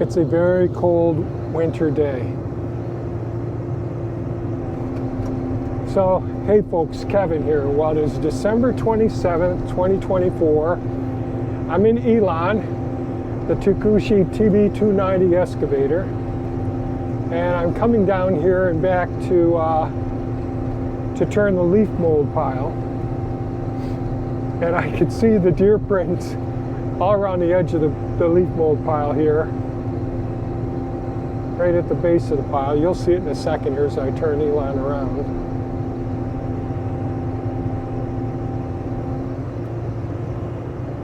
It's a very cold winter day. So, hey folks, Kevin here. Well, it is December 27th, 2024. I'm in Elon, the Takushi TB290 excavator. And I'm coming down here and back to turn the leaf mold pile. And I can see the deer prints all around the edge of the leaf mold pile here. Right at the base of the pile. You'll see it in a second here as I turn Elon around.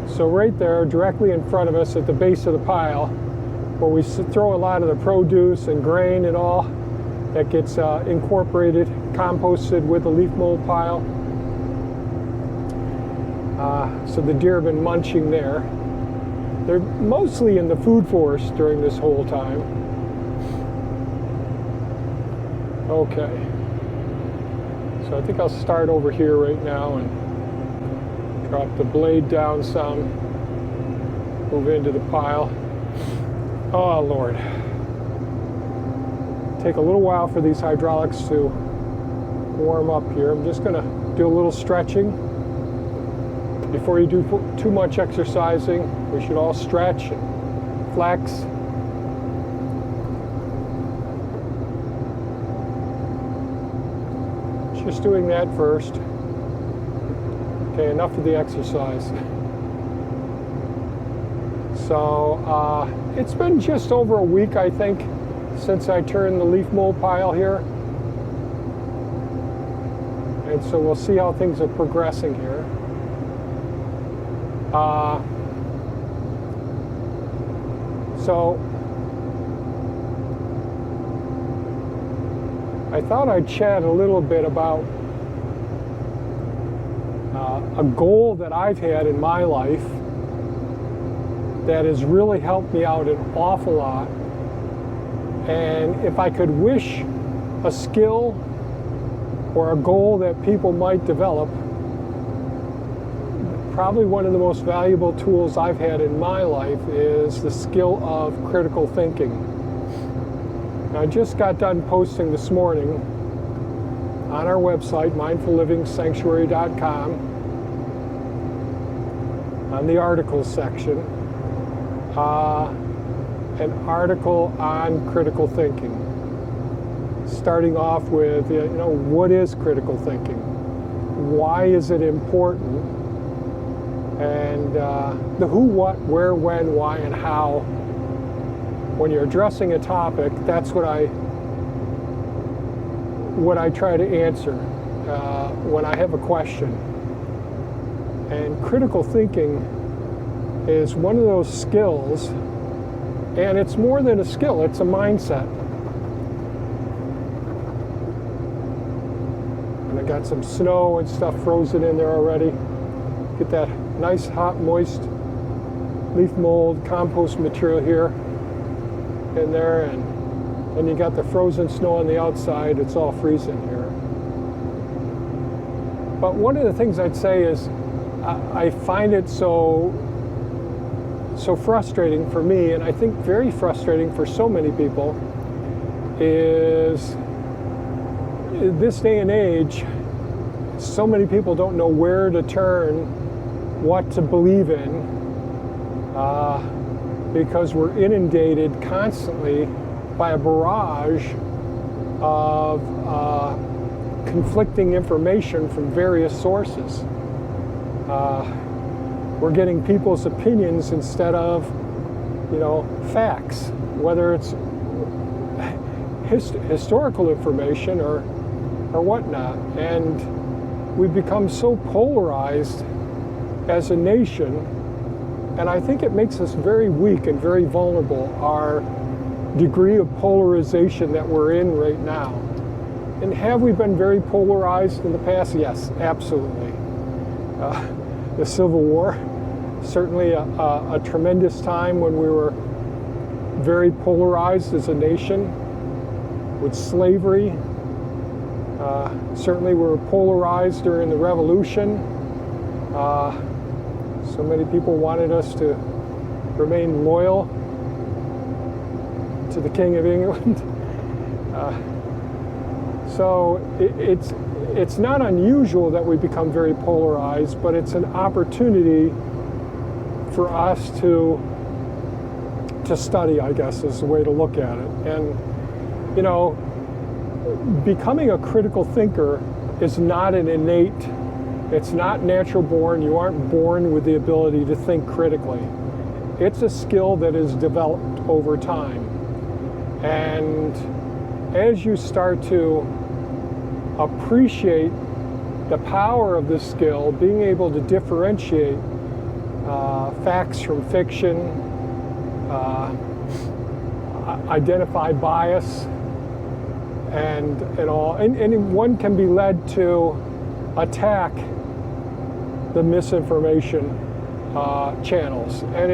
So right there, directly in front of us at the base of the pile, where we throw a lot of the produce and grain and all that gets incorporated, composted with the leaf mold pile. So the deer have been munching there. They're mostly in the food forest during this whole time. Okay, so I think I'll start over here right now and drop the blade down some, move into the pile. Oh Lord. Take a little while for these hydraulics to warm up here. I'm just gonna do a little stretching. Before you do too much exercising, we should all stretch and flex. Just doing that first. Okay, enough of the exercise. So it's been just over a week, I think, since I turned the leaf mold pile here. And so we'll see how things are progressing here. So I thought I'd chat a little bit about a goal that I've had in my life that has really helped me out an awful lot. And if I could wish a skill or a goal that people might develop, probably one of the most valuable tools I've had in my life is the skill of critical thinking. I just got done posting this morning on our website, mindfullivingsanctuary.com, on the articles section, an article on critical thinking. Starting off with, what is critical thinking? Why is it important? And the who, what, where, when, why, and how. When you're addressing a topic, that's what I try to answer when I have a question. And critical thinking is one of those skills, and it's more than a skill, it's a mindset. And I got some snow and stuff frozen in there already. Get that nice, hot, moist leaf mold compost material here in there, and then you got the frozen snow on the outside. It's all freezing here. But one of the things I'd say is I find it so frustrating for me, and I think very frustrating for so many people, is this day and age, so many people don't know where to turn, what to believe in, because we're inundated constantly by a barrage of conflicting information from various sources. We're getting people's opinions instead of, facts, whether it's historical information or whatnot. And we've become so polarized as a nation, and I think it makes us very weak and very vulnerable, our degree of polarization that we're in right now. And have we been very polarized in the past? Yes, absolutely. The Civil War, certainly a tremendous time when we were very polarized as a nation. With slavery, certainly we were polarized during the Revolution. So many people wanted us to remain loyal to the King of England. So it's not unusual that we become very polarized, but it's an opportunity for us to study, I guess, is the way to look at it. And, you know, becoming a critical thinker is not an innate, it's not natural born. You aren't born with the ability to think critically. It's a skill that is developed over time. And as you start to appreciate the power of this skill, being able to differentiate facts from fiction, identify bias, and all, and one can be led to attack the misinformation channels. And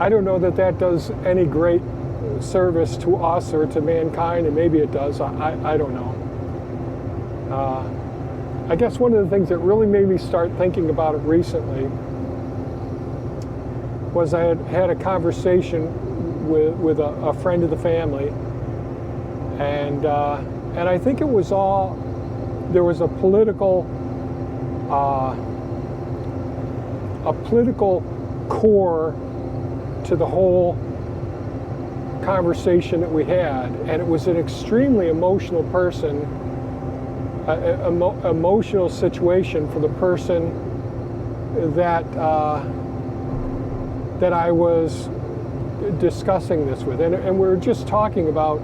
I don't know that does any great service to us or to mankind, and maybe it does, I don't know. I guess one of the things that really made me start thinking about it recently was I had a conversation with a friend of the family, and I think it was there was a political core to the whole conversation that we had, and it was an extremely emotional emotional situation for the person that I was discussing this with, and we were just talking about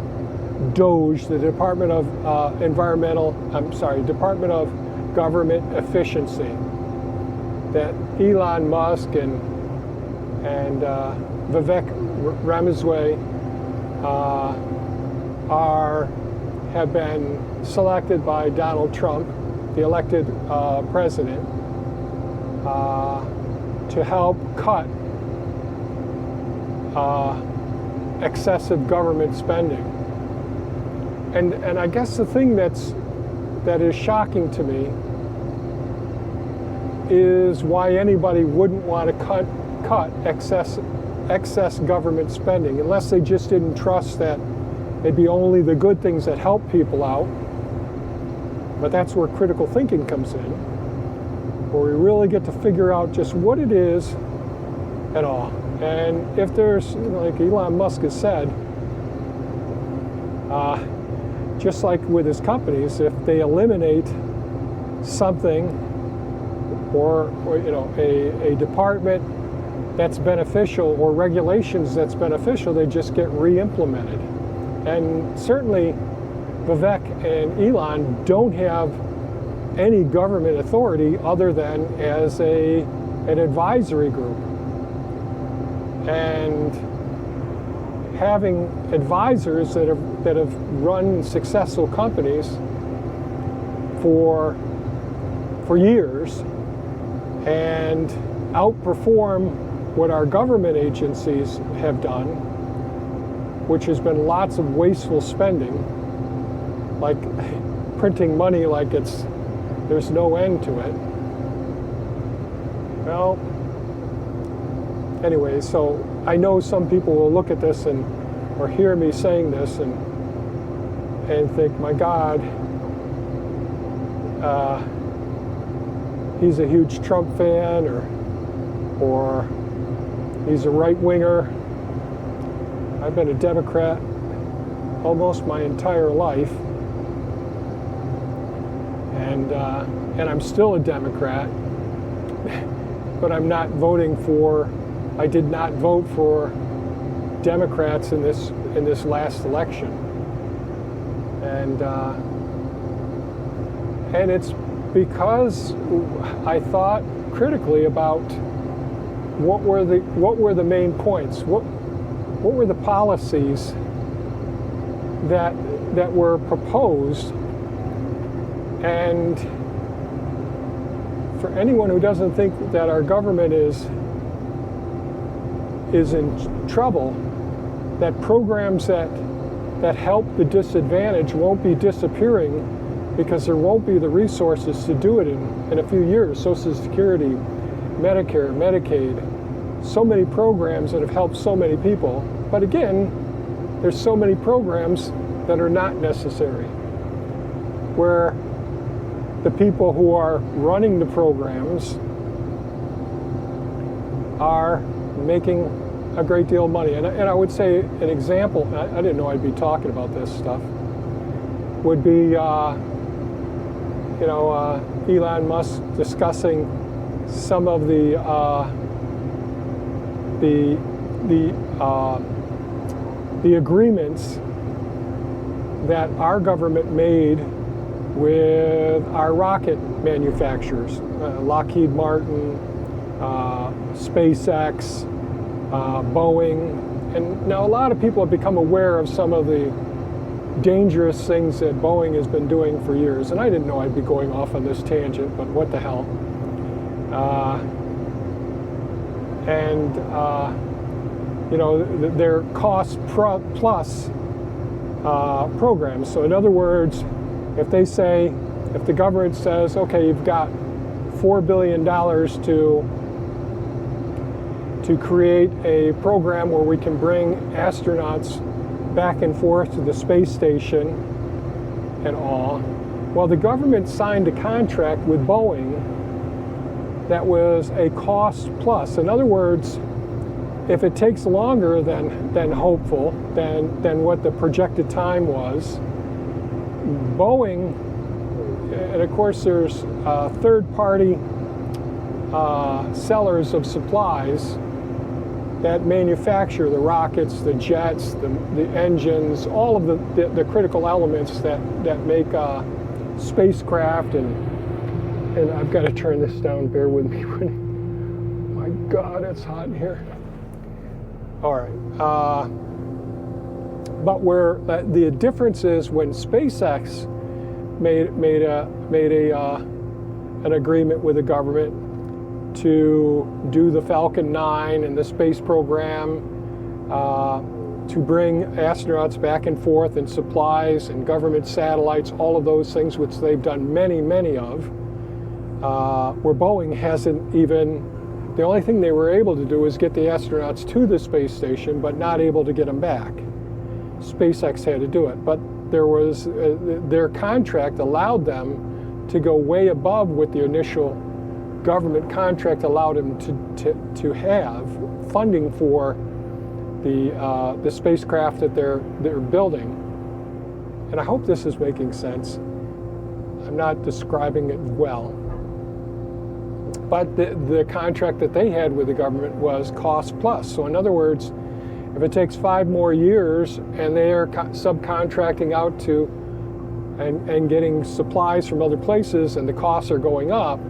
DOGE, the Department of Department of Government Efficiency, that Elon Musk and Vivek Ramaswamy have been selected by Donald Trump, the elected president, to help cut excessive government spending. And I guess the thing that is shocking to me is why anybody wouldn't want to cut excess government spending, unless they just didn't trust that it'd be only the good things that help people out. But that's where critical thinking comes in, where we really get to figure out just what it is and all. And if there's, like Elon Musk has said, just like with his companies, if they eliminate something or a department that's beneficial or regulations that's beneficial, they just get re-implemented. And certainly Vivek and Elon don't have any government authority other than as an advisory group. And having advisors that have run successful companies for years and outperform what our government agencies have done, which has been lots of wasteful spending, like printing money like there's no end to it. Well, anyway, so I know some people will look at this or hear me saying this and think, my God, he's a huge Trump fan, or he's a right-winger. I've been a Democrat almost my entire life, and I'm still a Democrat, but I'm not voting for. I did not vote for Democrats in this last election, and it's because I thought critically about what were the main points, what were the policies that were proposed. And for anyone who doesn't think that our government is in trouble, that programs that help the disadvantaged won't be disappearing because there won't be the resources to do it in a few years. Social Security, Medicare, Medicaid, so many programs that have helped so many people. But again, there's so many programs that are not necessary, where the people who are running the programs are making a great deal of money. And I would say an example, I didn't know I'd be talking about this stuff, would be Elon Musk discussing some of the agreements that our government made with our rocket manufacturers, Lockheed Martin, SpaceX, Boeing. And now a lot of people have become aware of some of the dangerous things that Boeing has been doing for years. And I didn't know I'd be going off on this tangent, but what the hell. Their cost plus programs. So in other words, if the government says, okay, you've got $4 billion to create a program where we can bring astronauts back and forth to the space station and all. Well, the government signed a contract with Boeing that was a cost plus. In other words, if it takes longer than hopeful, than what the projected time was, Boeing, and of course there's third-party sellers of supplies that manufacture the rockets, the jets, the engines, all of the critical elements that make spacecraft. And I've got to turn this down, bear with me. My God, it's hot in here. All right. But where the difference is, when SpaceX made an agreement with the government to do the Falcon 9 and the space program, to bring astronauts back and forth, and supplies and government satellites, all of those things which they've done many, many of, where Boeing hasn't even, the only thing they were able to do is get the astronauts to the space station, but not able to get them back. SpaceX had to do it, but there was their contract allowed them to go way above what the initial government contract allowed them to have funding for the spacecraft that they're building. And I hope this is making sense. I'm not describing it well. But the contract that they had with the government was cost plus. So in other words, if it takes 5 more years and they are subcontracting out to and getting supplies from other places and the costs are going up,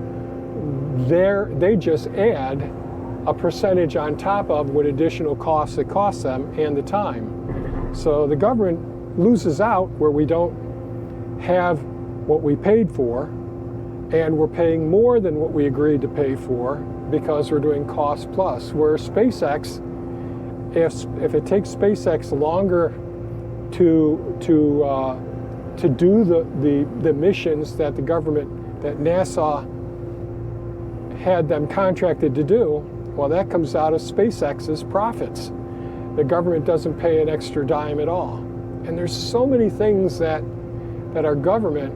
they just add a percentage on top of what additional costs it costs them and the time. So the government loses out where we don't have what we paid for, and we're paying more than what we agreed to pay for because we're doing cost plus. Where SpaceX, if it takes SpaceX longer to do the missions that the government, that NASA had them contracted to do, well, that comes out of SpaceX's profits. The government doesn't pay an extra dime at all. And there's so many things that our government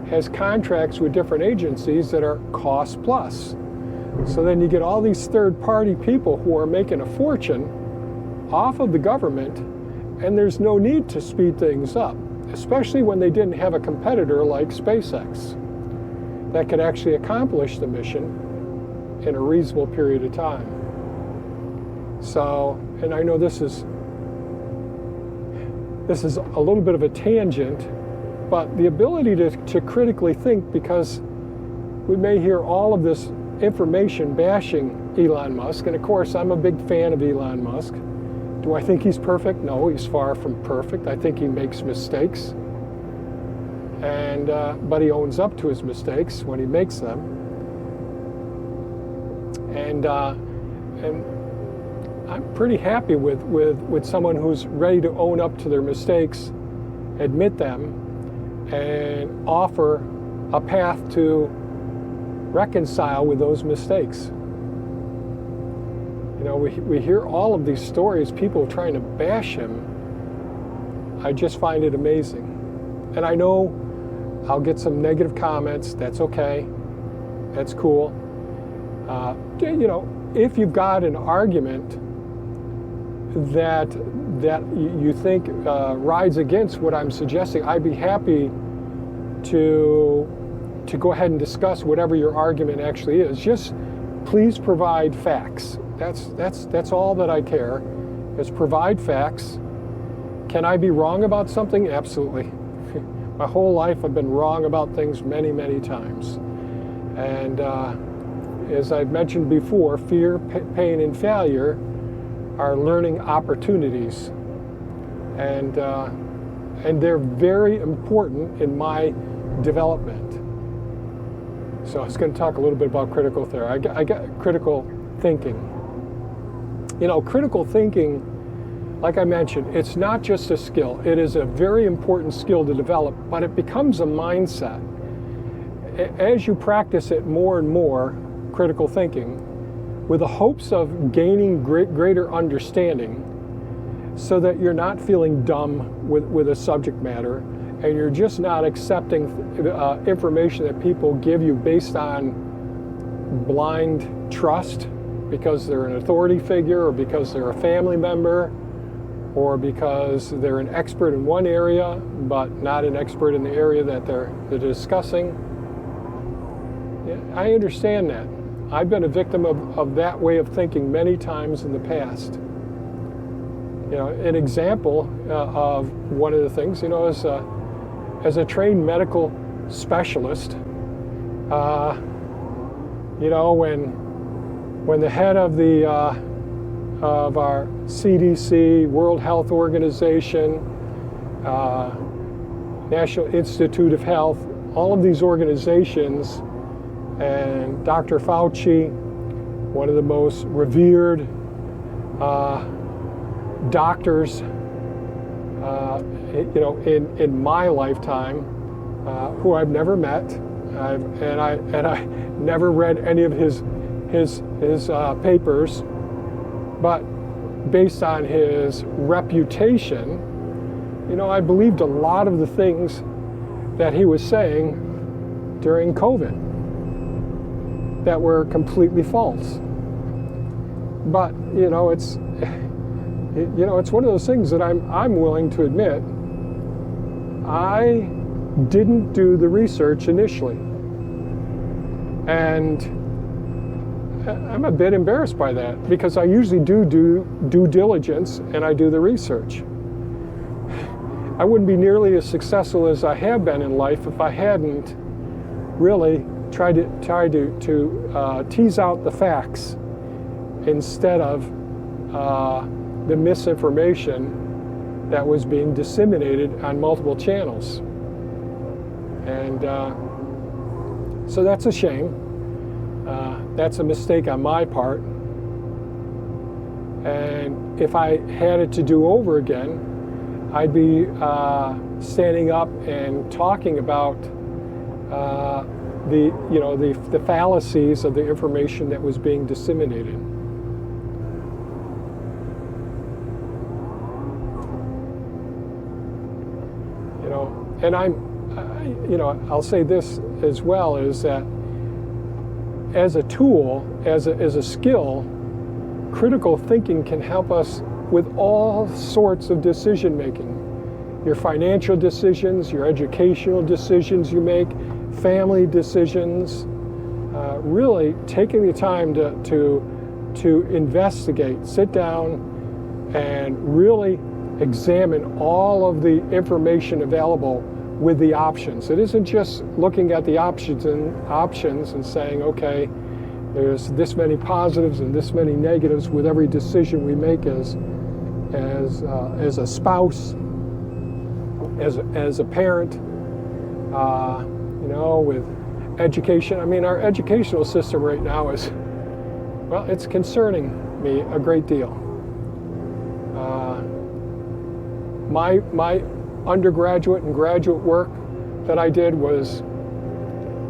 has contracts with different agencies that are cost plus. So then you get all these third-party people who are making a fortune off of the government, and there's no need to speed things up, especially when they didn't have a competitor like SpaceX that could actually accomplish the mission in a reasonable period of time. So, and I know this is a little bit of a tangent, but the ability to critically think, because we may hear all of this information bashing Elon Musk, and of course I'm a big fan of Elon Musk. Do I think he's perfect? No, he's far from perfect. I think he makes mistakes, and but he owns up to his mistakes when he makes them. And I'm pretty happy with someone who's ready to own up to their mistakes, admit them, and offer a path to reconcile with those mistakes. You know, we hear all of these stories, people trying to bash him, I just find it amazing. And I know I'll get some negative comments. That's okay. That's cool. If you've got an argument that you think rides against what I'm suggesting, I'd be happy to go ahead and discuss whatever your argument actually is. Just please provide facts. That's all that I care, is provide facts. Can I be wrong about something? Absolutely. My whole life I've been wrong about things many, many times. And as I've mentioned before, fear, pain, and failure are learning opportunities. And they're very important in my development. So I was going to talk a little bit about critical theory. I got critical thinking. Critical thinking, like I mentioned, it's not just a skill. It is a very important skill to develop, but it becomes a mindset. As you practice it more and more, critical thinking, with the hopes of gaining greater understanding, so that you're not feeling dumb with a subject matter, and you're just not accepting information that people give you based on blind trust because they're an authority figure, or because they're a family member, or because they're an expert in one area but not an expert in the area that they're discussing. Yeah, I understand that. I've been a victim of that way of thinking many times in the past. An example of one of the things, as a trained medical specialist, when the head of of our CDC, World Health Organization, National Institute of Health, all of these organizations, and Dr. Fauci, one of the most revered doctors, in my lifetime, who I've never met, and I never read any of his papers, but based on his reputation, I believed a lot of the things that he was saying during COVID that were completely false. But it's one of those things that I'm willing to admit I didn't do the research initially, and I'm a bit embarrassed by that, because I usually do due diligence and I do the research. I wouldn't be nearly as successful as I have been in life if I hadn't really tried to tease out the facts instead of the misinformation that was being disseminated on multiple channels. And so that's a shame. That's a mistake on my part. And if I had it to do over again, I'd be standing up and talking about the fallacies of the information that was being disseminated. And I'll say this as well, is that as a tool, as a skill, critical thinking can help us with all sorts of decision making. Your financial decisions, your educational decisions you make, family decisions, really taking the time to investigate, sit down and really examine all of the information available with the options. It isn't just looking at the options and saying, okay, there's this many positives and this many negatives with every decision we make as a spouse, as a parent, with education. I mean, our educational system right now is, well, it's concerning me a great deal. My undergraduate and graduate work that I did was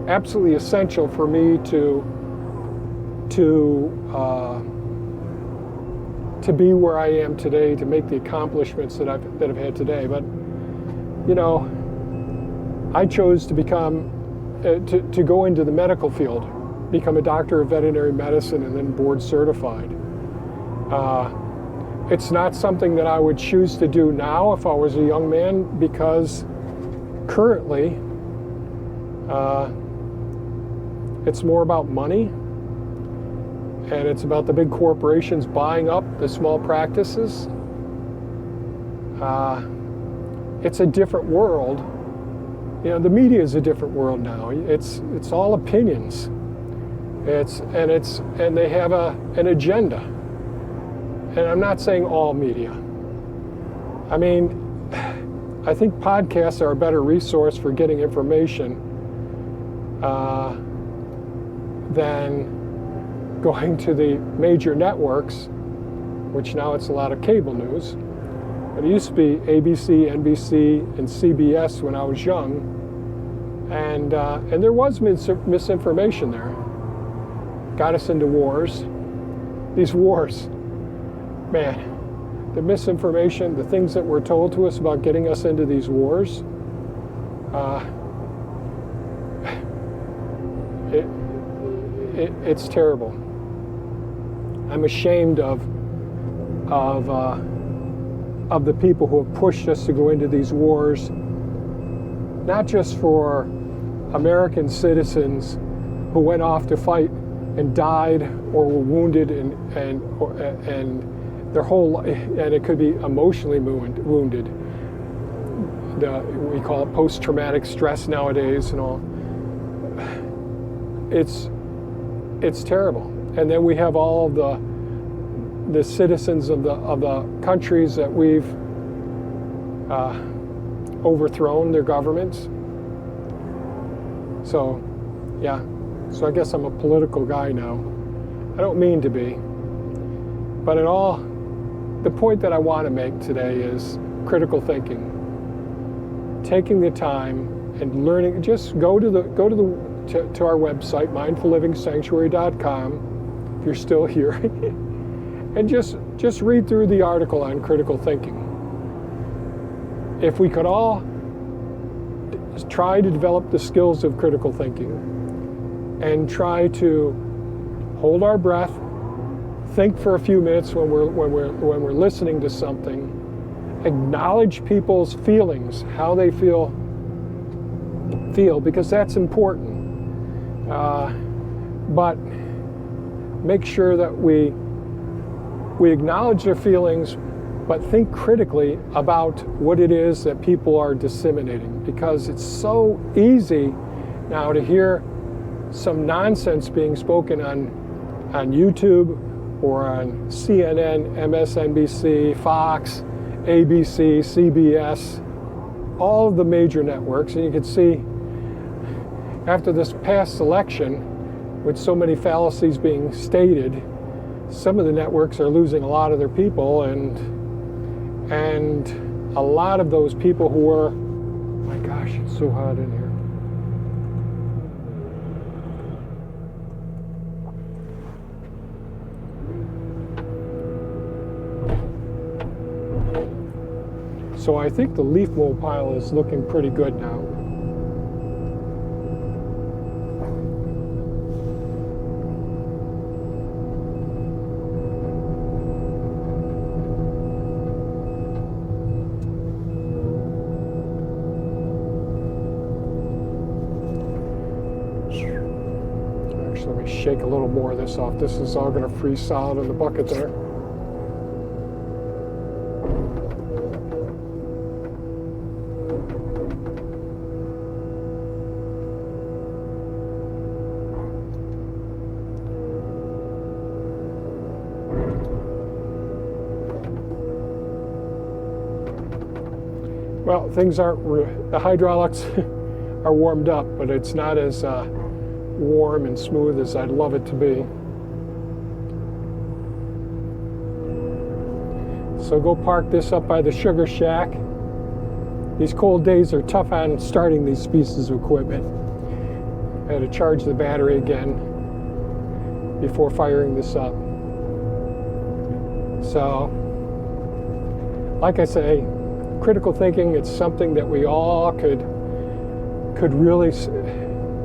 absolutely essential for me to be where I am today, to make the accomplishments that I've had today. But you know, I chose to become, to go into the medical field, become a doctor of veterinary medicine and then board certified. It's not something that I would choose to do now if I was a young man, because currently it's more about money, and it's about the big corporations buying up the small practices. It's a different world. You know, the media is a different world now. It's all opinions. And they have an agenda. And I'm not saying all media. I mean, I think podcasts are a better resource for getting information than going to the major networks, which now it's a lot of cable news. But it used to be ABC, NBC, and CBS when I was young, and there was misinformation there. Got us into wars. These wars, man, the misinformation, the things that were told to us about getting us into these wars, it's terrible. I'm ashamed of the people who have pushed us to go into these wars, not just for American citizens who went off to fight and died or were wounded and their whole life, and it could be emotionally wounded. We call it post-traumatic stress nowadays and all. It's terrible. And then we have all of the citizens of the countries that we've overthrown their governments. So, yeah. So I guess I'm a political guy now. I don't mean to be. But the point that I want to make today is critical thinking. Taking the time and learning. Just go to our website, mindfullivingsanctuary.com, if you're still here, and just read through the article on critical thinking. If we could all try to develop the skills of critical thinking and try to hold our breath, think for a few minutes when we're listening to something, acknowledge people's feelings, how they feel, because that's important. But make sure that we acknowledge their feelings, but think critically about what it is that people are disseminating, because it's so easy now to hear some nonsense being spoken on YouTube or on CNN, MSNBC, Fox, ABC, CBS, all of the major networks. And you can see after this past election, with so many fallacies being stated, some of the networks are losing a lot of their people, and a lot of those people who were, my gosh, it's so hot in here. So I think the leaf mold pile is looking pretty good now. Actually, let me shake a little more of this off. This is all going to freeze solid in the bucket there. Well, things aren't, the hydraulics are warmed up, but it's not as warm and smooth as I'd love it to be. So go park this up by the sugar shack. These cold days are tough on starting these pieces of equipment. I had to charge the battery again before firing this up. So, like I say, critical thinking, it's something that we all could really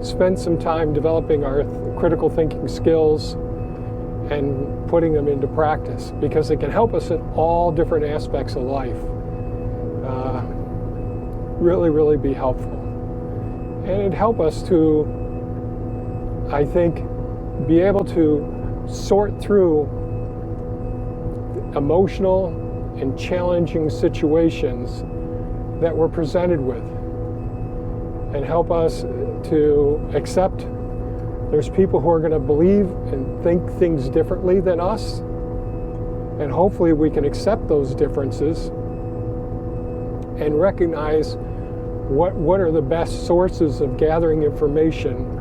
spend some time developing our critical thinking skills and putting them into practice, because it can help us in all different aspects of life. Really be helpful. And it'd help us to, I think, be able to sort through emotional and challenging situations that we're presented with, and help us to accept there's people who are going to believe and think things differently than us, and hopefully we can accept those differences and recognize what are the best sources of gathering information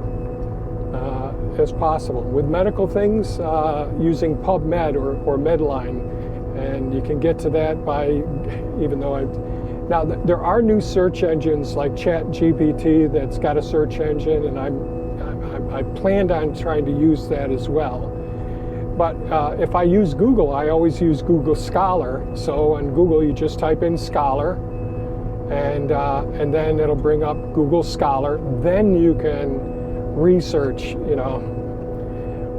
as possible. With medical things, using PubMed or Medline, and you can get to that by, even though now there are new search engines like ChatGPT that's got a search engine, and I planned on trying to use that as well. But if I use Google, I always use Google Scholar. So on Google, you just type in Scholar, and then it'll bring up Google Scholar. Then you can research,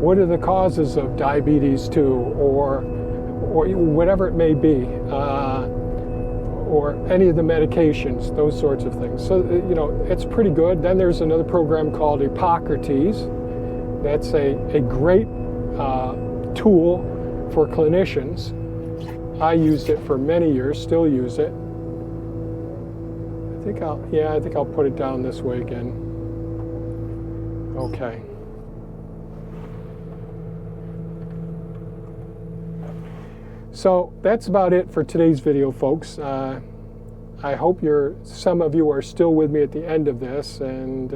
what are the causes of diabetes 2, or whatever it may be, or any of the medications, those sorts of things. So, it's pretty good. Then there's another program called Hippocrates. That's a great tool for clinicians. I used it for many years, still use it. I think I'll put it down this way again. Okay. So that's about it for today's video, folks. I hope some of you are still with me at the end of this, and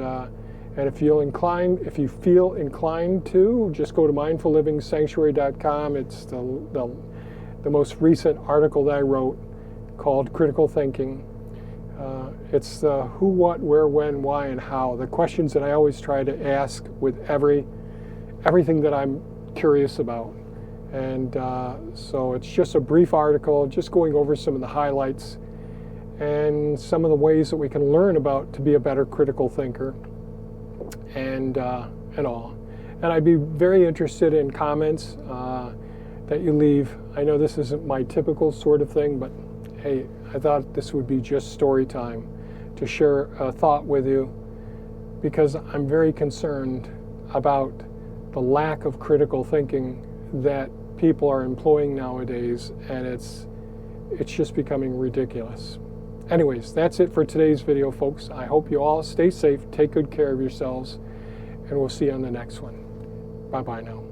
if you feel inclined to, just go to mindfullivingsanctuary.com. It's the most recent article that I wrote called Critical Thinking. It's the who, what, where, when, why, and how. The questions that I always try to ask with everything that I'm curious about. And so it's just a brief article, just going over some of the highlights and some of the ways that we can learn to be a better critical thinker, and all. And I'd be very interested in comments that you leave. I know this isn't my typical sort of thing, but hey, I thought this would be just story time to share a thought with you, because I'm very concerned about the lack of critical thinking that people are employing nowadays, and it's just becoming ridiculous. Anyways, that's it for today's video, folks. I hope you all stay safe, take good care of yourselves, and we'll see you on the next one. Bye-bye now.